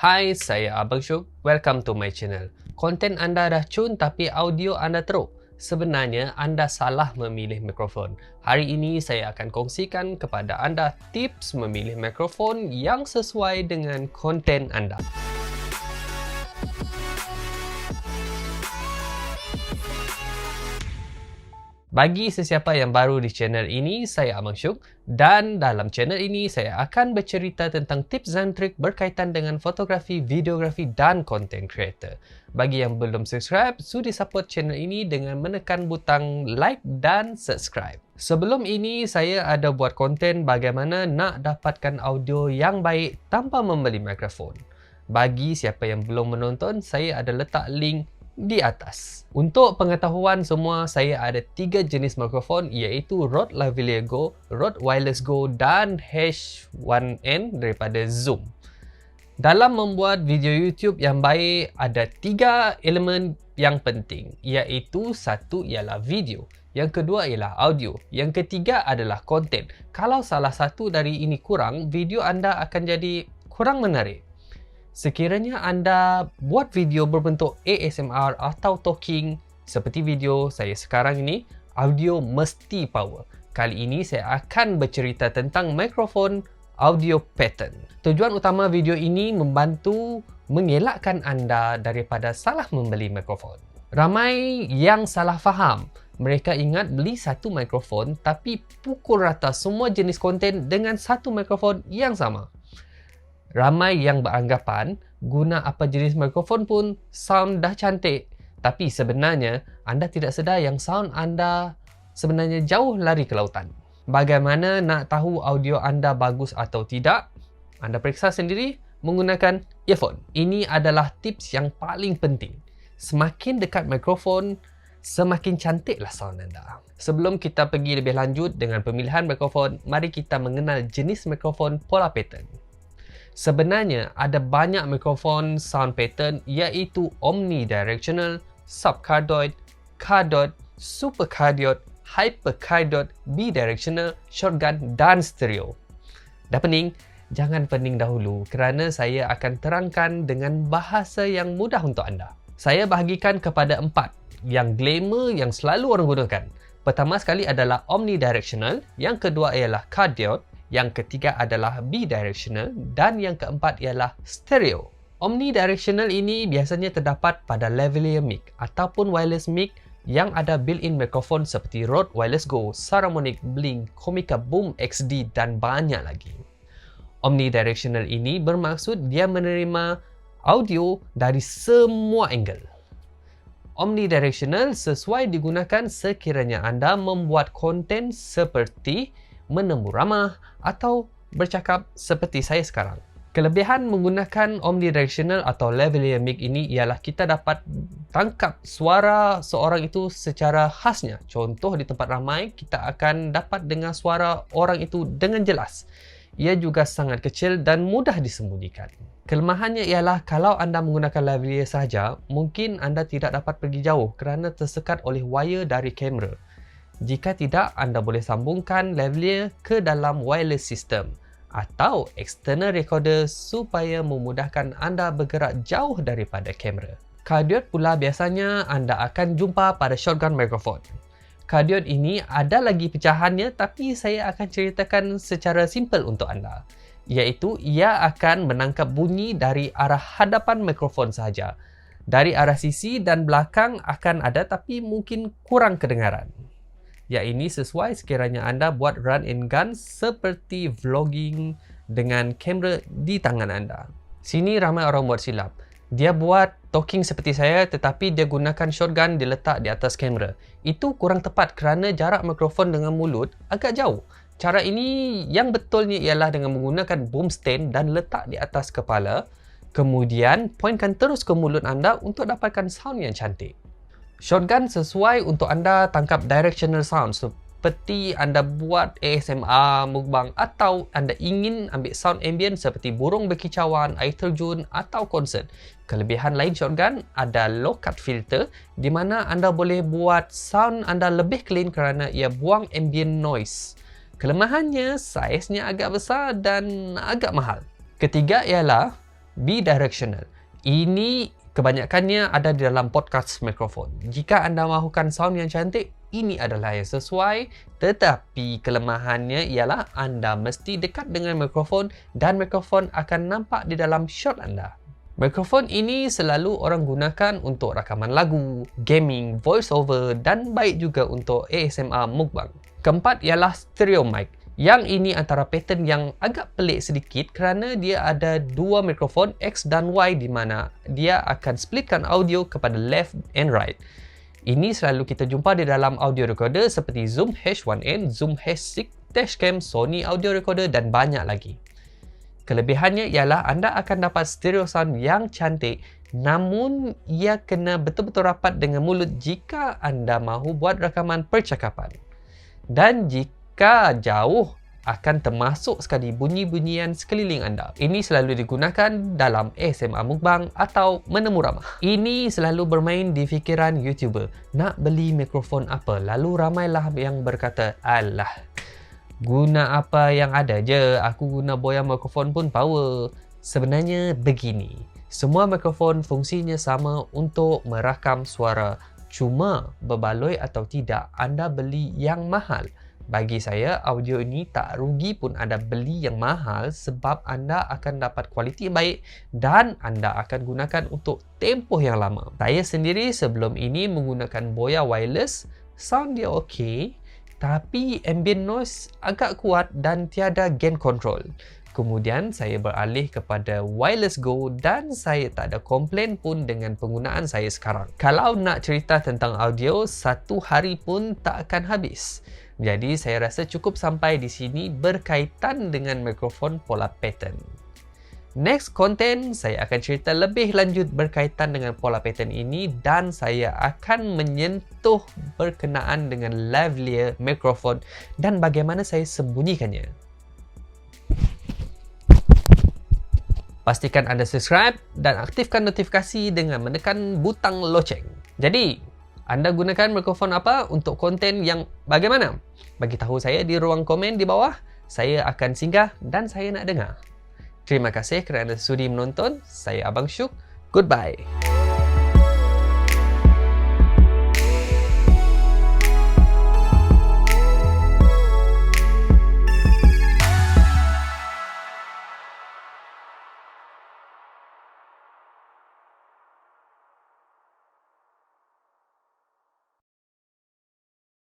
Hai, saya AbgSyuk. Welcome to my channel. Konten anda dah cun tapi audio anda teruk. Sebenarnya anda salah memilih mikrofon. Hari ini saya akan kongsikan kepada anda tips memilih mikrofon yang sesuai dengan konten anda. Bagi sesiapa yang baru di channel ini, saya AbgSyuk dan dalam channel ini saya akan bercerita tentang tips dan trik berkaitan dengan fotografi, videografi dan content creator. Bagi yang belum subscribe, sudi support channel ini dengan menekan butang like dan subscribe. Sebelum ini, saya ada buat konten bagaimana nak dapatkan audio yang baik tanpa membeli mikrofon. Bagi siapa yang belum menonton, saya ada letak link di atas. Untuk pengetahuan semua, saya ada 3 jenis mikrofon iaitu Rode Lavalier Go, Rode Wireless Go dan H1N daripada Zoom. Dalam membuat video YouTube yang baik, ada 3 elemen yang penting iaitu satu ialah video, yang kedua ialah audio, yang ketiga adalah konten. Kalau salah satu dari ini kurang, video anda akan jadi kurang menarik. Sekiranya anda buat video berbentuk ASMR atau talking seperti video saya sekarang ini, audio mesti power. Kali ini saya akan bercerita tentang mikrofon audio pattern. Tujuan utama video ini membantu mengelakkan anda daripada salah membeli mikrofon. Ramai yang salah faham. Mereka ingat beli satu mikrofon tapi pukul rata semua jenis konten dengan satu mikrofon yang sama. Ramai yang beranggapan guna apa jenis mikrofon pun sound dah cantik. Tapi sebenarnya anda tidak sedar yang sound anda sebenarnya jauh lari ke lautan. Bagaimana nak tahu audio anda bagus atau tidak? Anda periksa sendiri menggunakan earphone. Ini adalah tips yang paling penting. Semakin dekat mikrofon, semakin cantiklah sound anda. Sebelum kita pergi lebih lanjut dengan pemilihan mikrofon, mari kita mengenal jenis mikrofon pola pattern. Sebenarnya ada banyak mikrofon sound pattern iaitu omnidirectional, subcardioid, cardioid, supercardioid, hypercardioid, bidirectional, shotgun dan stereo. Dah pening? Jangan pening dahulu kerana saya akan terangkan dengan bahasa yang mudah untuk anda. Saya bahagikan kepada 4 yang glamour yang selalu orang gunakan. Pertama sekali adalah omnidirectional, yang kedua ialah cardioid, yang ketiga adalah bidirectional dan yang keempat ialah stereo. Omnidirectional ini biasanya terdapat pada lavalier mic ataupun wireless mic yang ada built-in mikrofon seperti Rode Wireless Go, Saramonic, Blink, Comica Boom XD dan banyak lagi. Omnidirectional ini bermaksud dia menerima audio dari semua angle. Omnidirectional sesuai digunakan sekiranya anda membuat konten seperti menemu ramah atau bercakap seperti saya sekarang. Kelebihan menggunakan omnidirectional atau lavalier mic ini ialah kita dapat tangkap suara seorang itu secara khasnya. Contoh di tempat ramai, kita akan dapat dengar suara orang itu dengan jelas. Ia juga sangat kecil dan mudah disembunyikan. Kelemahannya ialah kalau anda menggunakan lavalier sahaja, mungkin anda tidak dapat pergi jauh kerana tersekat oleh wire dari kamera. Jika tidak, anda boleh sambungkan lavalier ke dalam wireless system atau external recorder supaya memudahkan anda bergerak jauh daripada kamera. Cardioid pula biasanya anda akan jumpa pada shotgun microphone. Cardioid ini ada lagi pecahannya tapi saya akan ceritakan secara simple untuk anda. Iaitu ia akan menangkap bunyi dari arah hadapan mikrofon sahaja. Dari arah sisi dan belakang akan ada tapi mungkin kurang kedengaran. Ya, ini sesuai sekiranya anda buat run and gun seperti vlogging dengan kamera di tangan anda. Sini ramai orang buat silap. Dia buat talking seperti saya tetapi dia gunakan shotgun diletak di atas kamera. Itu kurang tepat kerana jarak mikrofon dengan mulut agak jauh. Cara ini yang betulnya ialah dengan menggunakan boom stand dan letak di atas kepala. Kemudian pointkan terus ke mulut anda untuk dapatkan sound yang cantik. Shotgun sesuai untuk anda tangkap directional sound seperti anda buat ASMR, mukbang atau anda ingin ambil sound ambient seperti burung berkicauan, air terjun atau konsert. Kelebihan lain shotgun ada low cut filter di mana anda boleh buat sound anda lebih clean kerana ia buang ambient noise. Kelemahannya saiznya agak besar dan agak mahal. Ketiga ialah bidirectional. Ini kebanyakannya ada di dalam podcast mikrofon. Jika anda mahukan sound yang cantik, ini adalah yang sesuai, tetapi kelemahannya ialah anda mesti dekat dengan mikrofon dan mikrofon akan nampak di dalam shot anda. Mikrofon ini selalu orang gunakan untuk rakaman lagu, gaming, voiceover dan baik juga untuk ASMR mukbang. Keempat ialah stereo mic. Yang ini antara pattern yang agak pelik sedikit kerana dia ada dua mikrofon X dan Y di mana dia akan splitkan audio kepada left and right. Ini selalu kita jumpa di dalam audio recorder seperti Zoom H1n, Zoom H6, Dashcam, Sony audio recorder dan banyak lagi. Kelebihannya ialah anda akan dapat stereo sound yang cantik, namun ia kena betul-betul rapat dengan mulut jika anda mahu buat rakaman percakapan. Dan jika jauh, akan termasuk sekali bunyi-bunyian sekeliling anda. Ini selalu digunakan dalam ASMR mukbang atau menemu ramah. Ini selalu bermain di fikiran YouTuber. Nak beli mikrofon apa? Lalu ramailah yang berkata, alah, guna apa yang ada je, aku guna boya mikrofon pun power. Sebenarnya begini, semua mikrofon fungsinya sama untuk merakam suara. Cuma berbaloi atau tidak, anda beli yang mahal. Bagi saya, audio ini tak rugi pun anda beli yang mahal sebab anda akan dapat kualiti yang baik dan anda akan gunakan untuk tempoh yang lama. Saya sendiri sebelum ini menggunakan boya wireless, sound dia okey, tapi ambient noise agak kuat dan tiada gain control. Kemudian saya beralih kepada wireless go dan saya tak ada komplain pun dengan penggunaan saya sekarang. Kalau nak cerita tentang audio, satu hari pun tak akan habis. Jadi saya rasa cukup sampai di sini berkaitan dengan mikrofon pola pattern. Next content, saya akan cerita lebih lanjut berkaitan dengan pola pattern ini dan saya akan menyentuh berkenaan dengan Lavalier mikrofon dan bagaimana saya sembunyikannya. Pastikan anda subscribe dan aktifkan notifikasi dengan menekan butang loceng. Jadi, anda gunakan mikrofon apa untuk konten yang bagaimana? Bagi tahu saya di ruang komen di bawah. Saya akan singgah dan saya nak dengar. Terima kasih kerana sudi menonton. Saya AbgSyuk. Goodbye.